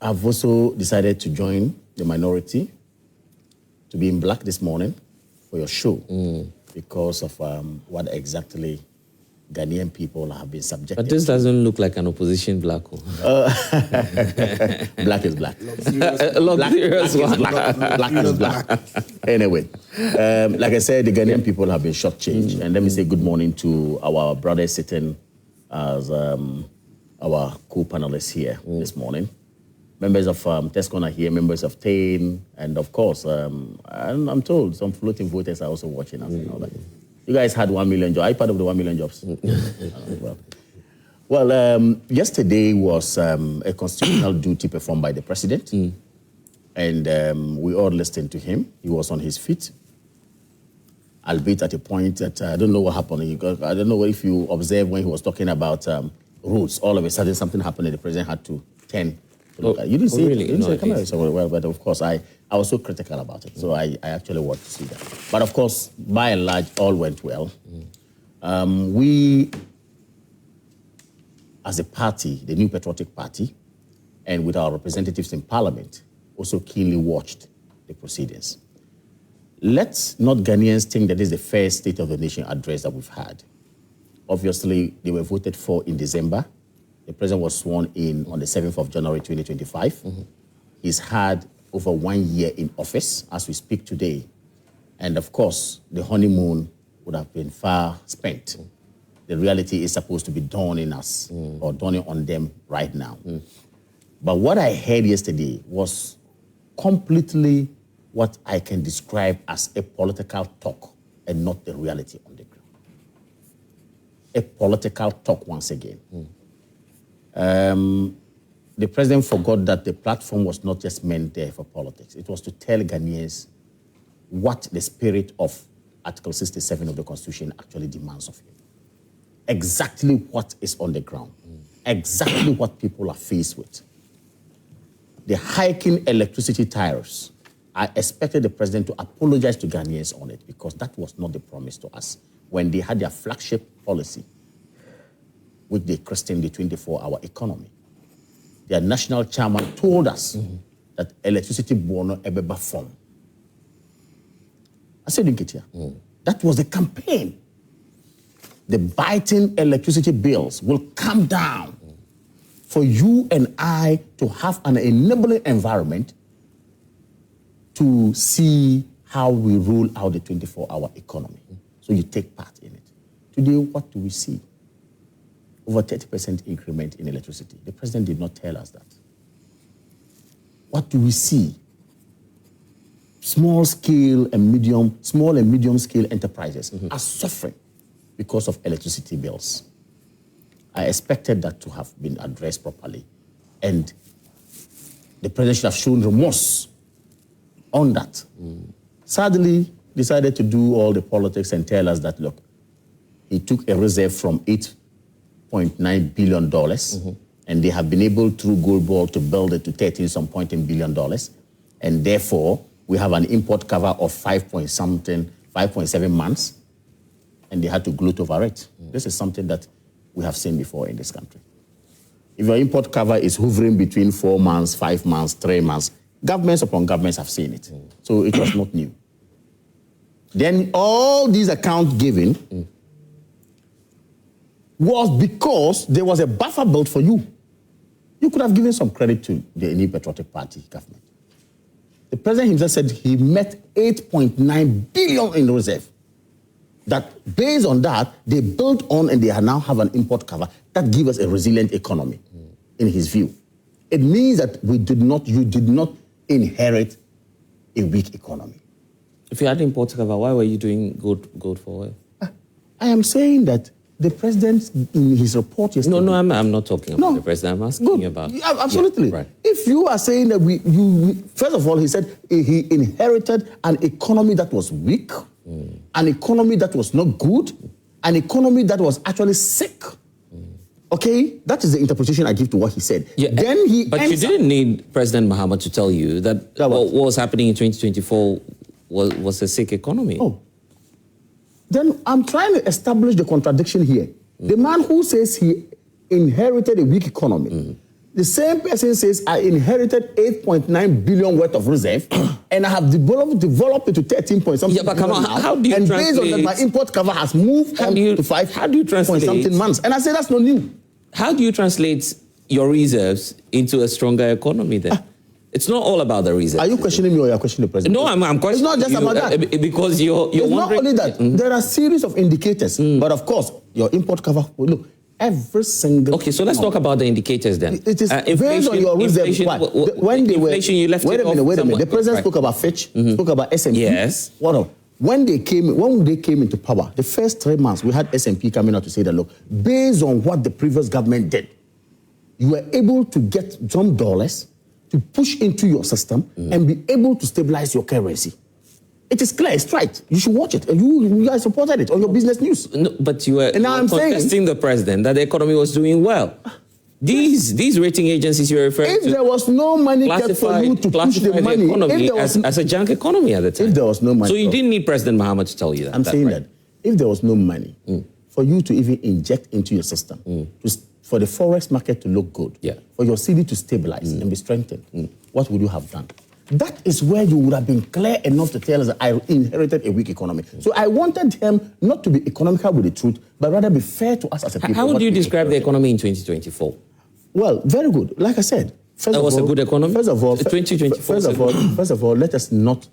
I've also decided to join the minority to be in black this morning for your show because of what exactly Ghanaian people have been subjected to. But this doesn't look like an opposition black hole. Black is black. Black is black. Anyway, like I said, the Ghanaian people have been shortchanged. And let me say good morning to our brothers sitting as our co-panelists here this morning. Members of Tescon are here, members of TAIN, and of course, I'm told some floating voters are also watching us and all that. You guys had 1 million jobs. Are you part of the 1 million jobs? Well, yesterday was a constitutional duty performed by the president, and we all listened to him. He was on his feet, albeit at a point that I don't know what happened. I don't know if you observed when he was talking about roads. All of a sudden, something happened, and the president had to turn. You didn't see really? it? You didn't see it? So well, but of course, I was so critical about it. So I actually want to see that. But of course, by and large, all went well. We, as a party, the New Patriotic Party, and with our representatives in Parliament, also keenly watched the proceedings. Let's not Ghanaians think that this is the first State of the Nation address that we've had. Obviously, they were voted for in December. The president was sworn in on the 7th of January 2025. He's had over 1 year in office as we speak today. And of course, the honeymoon would have been far spent. The reality is supposed to be dawning us or dawning on them right now. But what I heard yesterday was completely what I can describe as a political talk and not the reality on the ground. A political talk once again. The president forgot that the platform was not just meant there for politics. It was to tell Ghanaians what the spirit of Article 67 of the Constitution actually demands of him. Exactly what is on the ground. Exactly what people are faced with. The hiking electricity tariffs, I expected the president to apologize to Ghanaians on it because that was not the promise to us when they had their flagship policy, which they christened the 24-hour economy. Their national chairman told us that electricity will not ever form. I said, that was the campaign. The biting electricity bills will come down for you and I to have an enabling environment to see how we roll out the 24-hour economy. So you take part in it. Today, what do we see? Over 30% increment in electricity. The president did not tell us that. What do we see? Small and medium scale enterprises are suffering because of electricity bills. I expected that to have been addressed properly. And the president should have shown remorse on that. Sadly, decided to do all the politics and tell us that, look, he took a reserve from $8.9 billion, and they have been able, through Gold Ball, to build it to 13-some-point billion dollars. And therefore, we have an import cover of 5.7 months, and they had to gloat over it. This is something that we have seen before in this country. If your import cover is hovering between 4 months, 5 months, 3 months, governments upon governments have seen it. So it was not new. Then all these account giving was because there was a buffer built for you. You could have given some credit to the New Patriotic Party government. The president himself said he met 8.9 billion in reserve. That based on that, they built on and they now have an import cover that gives us a resilient economy, in his view. It means that you did not inherit a weak economy. If you had import cover, why were you doing gold for oil? I am saying that the president, in his report yesterday... No, I'm not talking about the president. I'm asking you about... Yeah, absolutely. Yeah, right. If you are saying that first of all, he said he inherited an economy that was weak, an economy that was not good, an economy that was actually sick. Okay? That is the interpretation I give to what he said. Yeah, but you didn't need President Mahama to tell you that what was happening in 2024 was a sick economy. Oh. Then I'm trying to establish the contradiction here. The man who says he inherited a weak economy The same person says, I inherited 8.9 billion worth of reserve and I have developed it to 13 point something. Yeah, but come on, how do you and translate? based on that, my import cover has moved to 5 point something months. And I say that's not new. How do you translate your reserves into a stronger economy then? It's not all about the reserves. Are you questioning me or are you questioning the president? No, I'm questioning It's not just about that. Because you're it's wondering... not only that. There are a series of indicators. But of course, your import cover, look, every single... Okay, so let's talk about the indicators then. It is based on your reserve. When they were... Inflation, you left wait a minute. The president spoke about Fitch, spoke about S&P. Yes. When they came into power, the first 3 months, we had S&P coming out to say that, look, based on what the previous government did, you were able to get some dollars to push into your system and be able to stabilize your currency. It is clear, it's right. You should watch it. You guys supported it on your business news. No, but you were contesting the president that the economy was doing well. These rating agencies you're referring to... If there was no money kept for you to push the money... economy as a junk economy at the time. If there was no money... So you didn't need President Mahama to tell you that. I'm saying that if there was no money for you to even inject into your system, for the forex market to look good, for your city to stabilize and be strengthened, what would you have done? That is where you would have been clear enough to tell us that I inherited a weak economy. So I wanted him not to be economical with the truth, but rather be fair to us as a people. How would you describe the economy in 2024? Well, very good. Like I said, that was a good economy. First of all, 2024. First of all, let us not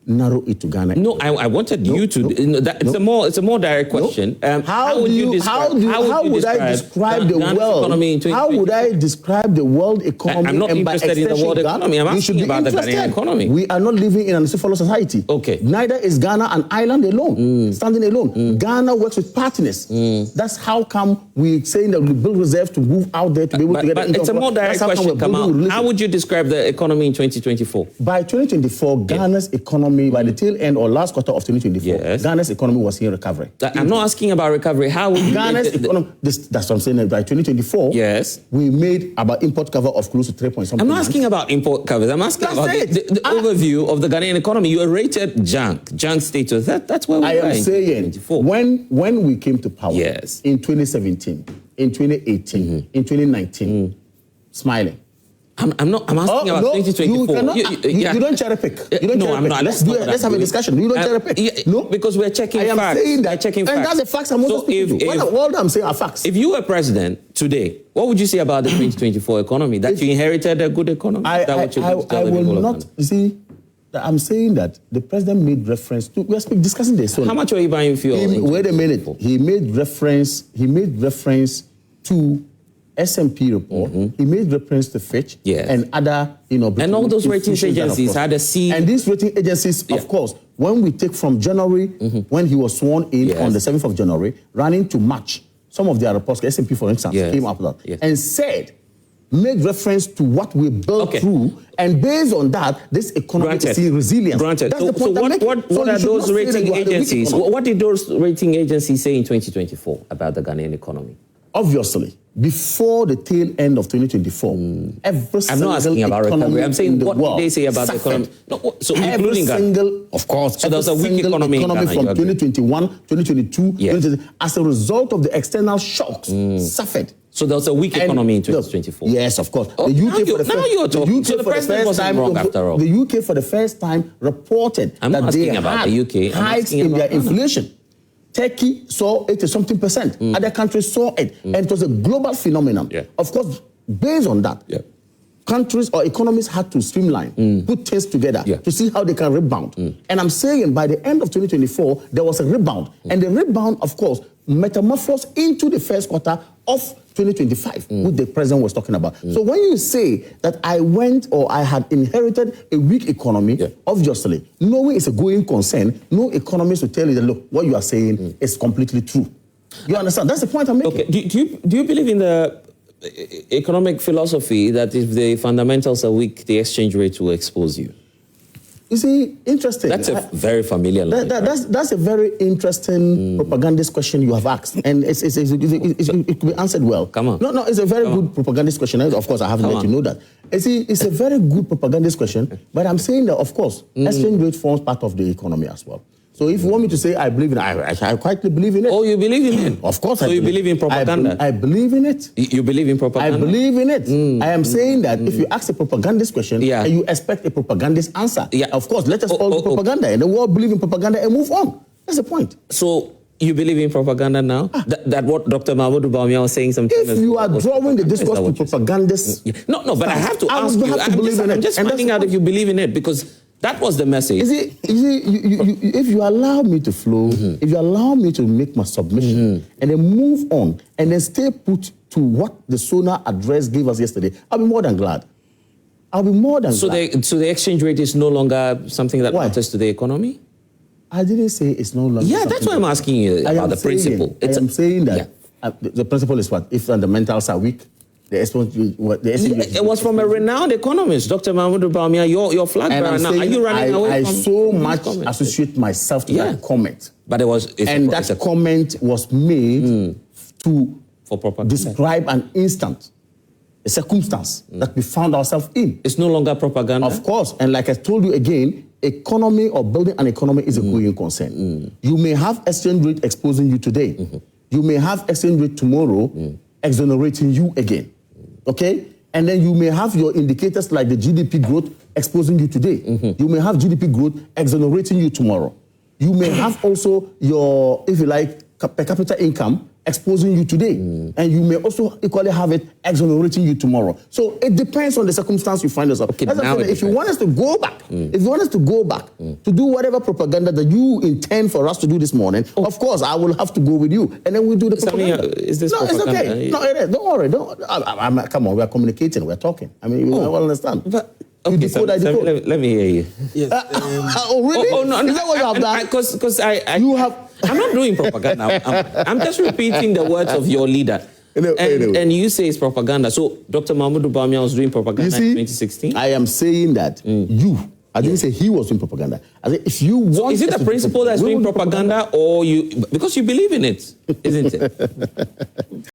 narrow it to Ghana. No, I wanted you to. It's a more direct question. How would I describe the world economy in 2024? How would I describe the world economy? I'm not interested in the world economy. I'm asking about the Ghanaian economy. We are not living in an unstable society. Okay. Neither is Ghana an island alone, standing alone. Ghana works with partners. That's how come we're saying that we build reserves to move out there to be able to get. But it's a more direct question, Kamal. How would you describe the economy in 2024? By 2024, Ghana's economy, by the tail end or last quarter of 2024, Ghana's economy was in recovery. I'm not asking about recovery. How would Ghana's economy? That's what I'm saying. By 2024, we made about import cover of close to 3 point something. I'm not asking about import covers. I'm asking about the overview of the Ghanaian economy. You are rated junk status. That's where we are. I am saying when we came to power in 2017, in 2018, in 2019, smiling. I'm asking about 2024. You don't cherry pick. I'm not. Let's have a discussion. You don't cherry pick. No, because we're checking facts. I am saying that. And that's the facts I'm also speaking to. All I'm saying are facts. If you were president today, what would you say about the 2024 economy? That you inherited a good economy? I will not. You see, I'm saying that the president made reference to. We are discussing this. How much are you buying fuel? Wait a minute. He made reference to S&P report. He made reference to Fitch and other, and all those rating agencies had a seat. And these rating agencies, of course, when we take from January, when he was sworn in on the 7th of January, running to March, some of their reports, S&P for instance, came up with that and said, made reference to what we built through, and based on that, this economy is resilient. Granted. That's the point what are those rating agencies? What did those rating agencies say in 2024 about the Ghanaian economy? Obviously, before the tail end of 2024, every I'm not asking about recovery. I'm saying what did they say about the economy? No, so including single, of course, so there's a weak economy in Ghana, from 2021, 2022, 2023, as a result of the external shocks suffered. So there was a weak economy in 2024. Yes, of course. Oh, the UK so the president wasn't wrong after all. The UK for the first time reported that they had hikes in their inflation. Turkey saw 80-something%. Other countries saw it. And it was a global phenomenon. Of course, based on that, countries or economies had to streamline, put things together to see how they can rebound. And I'm saying by the end of 2024, there was a rebound. And the rebound, of course, metamorphosed into the first quarter of 2025, which the president was talking about. So when you say that I had inherited a weak economy, obviously, knowing it's a going concern, no economist will tell you that, look, what you are saying is completely true. You understand? That's the point I'm making. Okay. Do you believe in the economic philosophy that if the fundamentals are weak, the exchange rate will expose you? You see, interesting. That's a very familiar line. That's a very interesting propagandist question you have asked. And it could be answered well. Come on. No, it's a very good propagandist question. Of course, I have to let you know that. You see, it's a very good propagandist question, but I'm saying that, of course, exchange rate forms part of the economy as well. So if you want me to say I believe in it, I quietly believe in it. Oh, you believe in it? Of course so you believe in propaganda? I believe in it. You believe in propaganda? I believe in it. I am saying that if you ask a propagandist question and you expect a propagandist answer, of course, let us follow propaganda and then we'll believe in propaganda and move on. That's the point. So you believe in propaganda now? That what Dr. Mahmoud Bawumia was saying sometimes. If you are drawing the discourse to propagandists... No, but I have to ask you. I'm just finding out if you believe in it because that was the message. If you allow me to flow, if you allow me to make my submission and then move on and then stay put to what the SONA address gave us yesterday, I'll be more than glad. I'll be more than glad. So the exchange rate is no longer something that matters to the economy? I didn't say it's no longer. Yeah, that's why I'm asking you about the principle. I am saying that the principle is what? If fundamentals are weak, it was from a renowned economist, Dr. Mahmoud Bawumia, your flag bearer now. Are you running away from so much associate myself to that comment. But that comment was made to describe an instant, a circumstance that we found ourselves in. It's no longer propaganda? Of course. And like I told you again, economy or building an economy is a going concern. You may have exchange rate exposing you today. You may have exchange rate tomorrow exonerating you again. Okay? And then you may have your indicators like the GDP growth exposing you today. You may have GDP growth exonerating you tomorrow. You may have also your, if you like, per capita income exposing you today. And you may also equally have it exonerating you tomorrow. So it depends on the circumstance you find yourself. Okay, if you want us to go back, if you want us to go back to do whatever propaganda that you intend for us to do this morning, of course, I will have to go with you. And then we'll do the propaganda. Is this propaganda? It's okay. No, it is. Don't worry. Come on, we're communicating, we're talking. I mean, you will understand. But, okay, let me hear you. Yes. Oh, really? Oh, no, is that what you have done? Because you have... I'm not doing propaganda. I'm just repeating the words of your leader. And you say it's propaganda. So Dr. Mahmoud Bawumia was doing propaganda in 2016? I am saying that I didn't say he was doing propaganda. I said if you want... So is it a principle that's doing propaganda or you... Because you believe in it, isn't it?